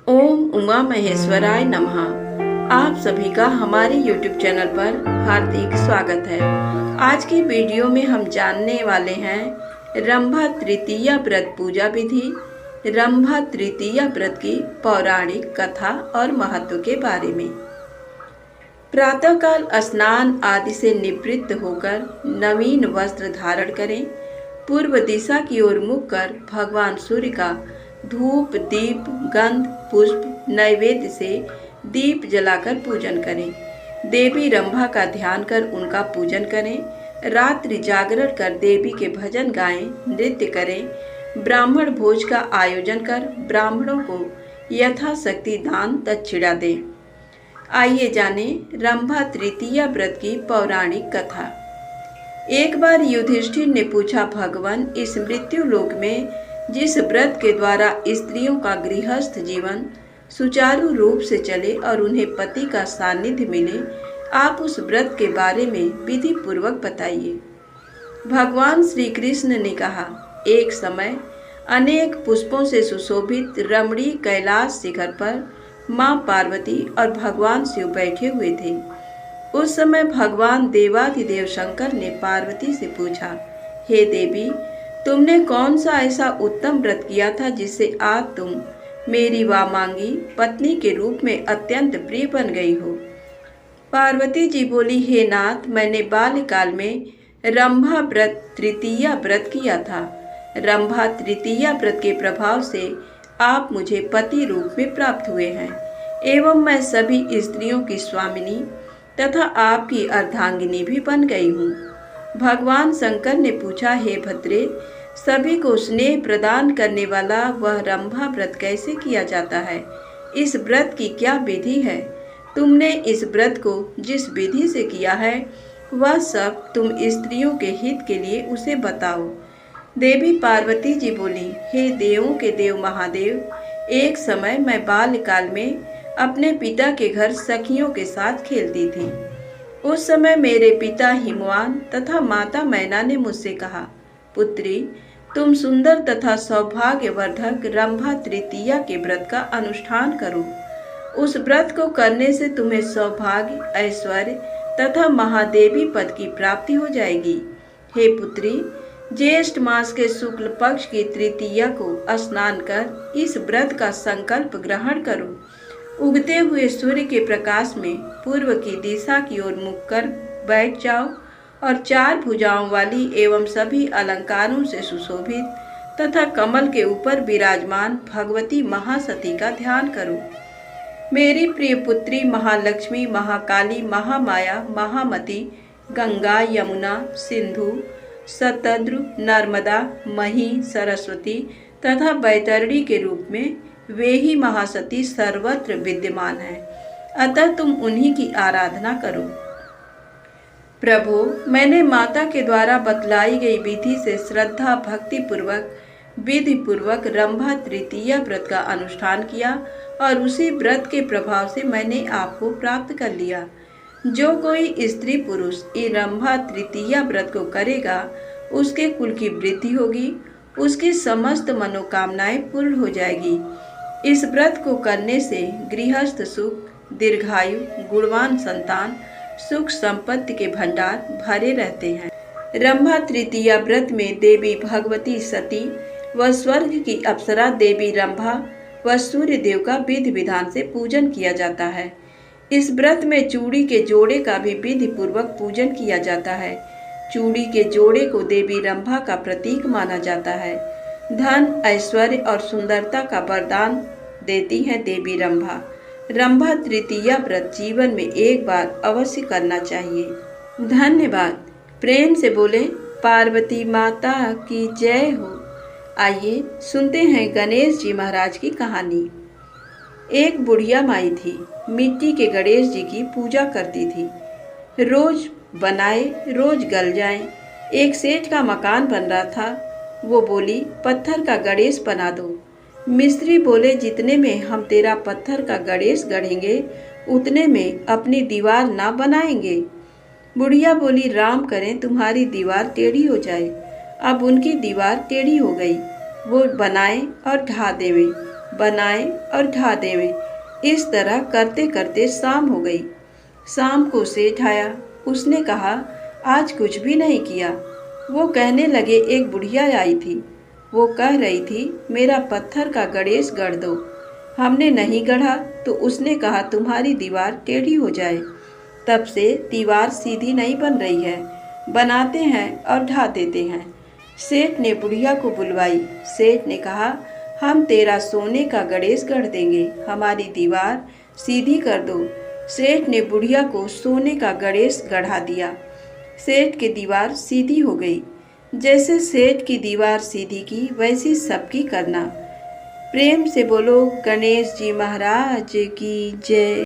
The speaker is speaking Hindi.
ओम उमा महेश्वराय नमः। आप सभी का हमारे YouTube चैनल पर हार्दिक स्वागत है। आज की वीडियो में हम जानने वाले हैं रंभा तृतीया व्रत पूजा विधि, रंभा तृतीया व्रत की पौराणिक कथा और महत्व के बारे में। प्रातःकाल स्नान आदि से निवृत्त होकर नवीन वस्त्र धारण करें। पूर्व दिशा की ओर मुख कर भगवान सूर्य का धूप, दीप, गंध, पुष्प, नैवेद्य से दीप जलाकर पूजन करें। देवी रंभा का ध्यान कर उनका पूजन करें। रात्रि जागरण कर देवी के भजन गाएं, नृत्य करें। ब्राह्मण भोज का आयोजन कर ब्राह्मणों को यथाशक्ति दान दक्षिणा दें। आइए जाने रंभा तृतीया व्रत की पौराणिक कथा। एक बार युधिष्ठिर ने पूछा, भगवान, इस मृत्यु लोक में जिस व्रत के द्वारा स्त्रियों का गृहस्थ जीवन सुचारू रूप से चले और उन्हें पति का सानिध्य मिले, आप उस व्रत के बारे में विधि पूर्वक बताइए। भगवान श्री कृष्ण ने कहा, एक समय अनेक पुष्पों से सुशोभित रमणीय कैलाश शिखर पर माँ पार्वती और भगवान शिव बैठे हुए थे। उस समय भगवान देवाधिदेव शंकर ने पार्वती से पूछा, हे देवी, तुमने कौन सा ऐसा उत्तम व्रत किया था जिससे आज तुम मेरी वामांगी पत्नी के रूप में अत्यंत प्रिय बन गई हो। पार्वती जी बोली, हे नाथ, मैंने बाल्यकाल में रंभा व्रत तृतीया व्रत किया था। रंभा तृतीया व्रत के प्रभाव से आप मुझे पति रूप में प्राप्त हुए हैं एवं मैं सभी स्त्रियों की स्वामिनी तथा आपकी अर्धांगिनी भी बन गई हूँ। भगवान शंकर ने पूछा, हे भद्रे, सभी को स्नेह प्रदान करने वाला वह रंभा व्रत कैसे किया जाता है? इस व्रत की क्या विधि है? तुमने इस व्रत को जिस विधि से किया है वह सब तुम स्त्रियों के हित के लिए उसे बताओ। देवी पार्वती जी बोली, हे देवों के देव महादेव, एक समय मैं बाल्यकाल में अपने पिता के घर सखियों के साथ खेलती थी। उस समय मेरे पिता हिमवान तथा माता मैना ने मुझसे कहा, पुत्री, तुम सुंदर तथा सौभाग्यवर्धक रंभा तृतीया के व्रत का अनुष्ठान करो। उस व्रत को करने से तुम्हें सौभाग्य, ऐश्वर्य तथा महादेवी पद की प्राप्ति हो जाएगी। हे पुत्री, ज्येष्ठ मास के शुक्ल पक्ष की तृतीया को स्नान कर इस व्रत का संकल्प ग्रहण करो। उगते हुए सूर्य के प्रकाश में पूर्व की दिशा की ओर मुख कर बैठ जाओ और चार भुजाओं वाली एवं सभी अलंकारों से सुशोभित तथा कमल के ऊपर विराजमान भगवती महासती का ध्यान करो। मेरी प्रिय पुत्री महालक्ष्मी, महाकाली, महामाया, महामती, गंगा, यमुना, सिंधु, सतद्रु, नर्मदा, मही, सरस्वती तथा बैतरणी के रूप में वे ही महासती सर्वत्र विद्यमान है, अतः तुम उन्हीं की आराधना करो। प्रभु, मैंने माता के द्वारा बतलाई गई विधि से श्रद्धा भक्ति पूर्वक विधि पूर्वक रंभा तृतीया व्रत का अनुष्ठान किया और उसी व्रत के प्रभाव से मैंने आपको प्राप्त कर लिया। जो कोई स्त्री पुरुष इस रंभा तृतीया व्रत को करेगा उसके कुल की वृद्धि होगी, उसकी समस्त मनोकामनाएं पूर्ण हो जाएगी। इस व्रत को करने से गृहस्थ सुख, दीर्घायु, गुणवान संतान, सुख संपत्ति के भंडार भरे रहते हैं। रंभा तृतीया व्रत में देवी भगवती सती व स्वर्ग की अप्सरा देवी रंभा व सूर्य देव का विधि विधान से पूजन किया जाता है। इस व्रत में चूड़ी के जोड़े का भी विधि पूर्वक पूजन किया जाता है। चूड़ी के जोड़े को देवी रंभा का प्रतीक माना जाता है। धन, ऐश्वर्य और सुंदरता का वरदान देती है देवी रंभा। रंभा तृतीया व्रत जीवन में एक बार अवश्य करना चाहिए। धन्यवाद। प्रेम से बोले पार्वती माता की जय हो। आइए सुनते हैं गणेश जी महाराज की कहानी। एक बुढ़िया माई थी, मिट्टी के गणेश जी की पूजा करती थी। रोज बनाए रोज गल जाए। एक सेठ का मकान बन रहा था। वो बोली, पत्थर का गणेश बना दो। मिस्त्री बोले, जितने में हम तेरा पत्थर का गणेश गढ़ेंगे उतने में अपनी दीवार ना बनाएंगे। बुढ़िया बोली, राम करें तुम्हारी दीवार टेढ़ी हो जाए। अब उनकी दीवार टेढ़ी हो गई। वो बनाए और ढा देवे। बनाए और ढा देवे। इस तरह करते करते शाम हो गई। शाम को सेठ आया। उसने कहा, आज कुछ भी नहीं किया। वो कहने लगे, एक बुढ़िया आई थी। वो कह रही थी, मेरा पत्थर का गणेश गढ़ दो। हमने नहीं गढ़ा तो उसने कहा, तुम्हारी दीवार टेढ़ी हो जाए। तब से दीवार सीधी नहीं बन रही है। बनाते हैं और ढा देते हैं। सेठ ने बुढ़िया को बुलवाई। सेठ ने कहा, हम तेरा सोने का गणेश गढ़ देंगे, हमारी दीवार सीधी कर दो। सेठ ने बुढ़िया को सोने का गणेश गढ़ा दिया। सेठ की दीवार सीधी हो गई। जैसे सेठ की दीवार सीधी की वैसी सबकी करना। प्रेम से बोलो गणेश जी महाराज की जय।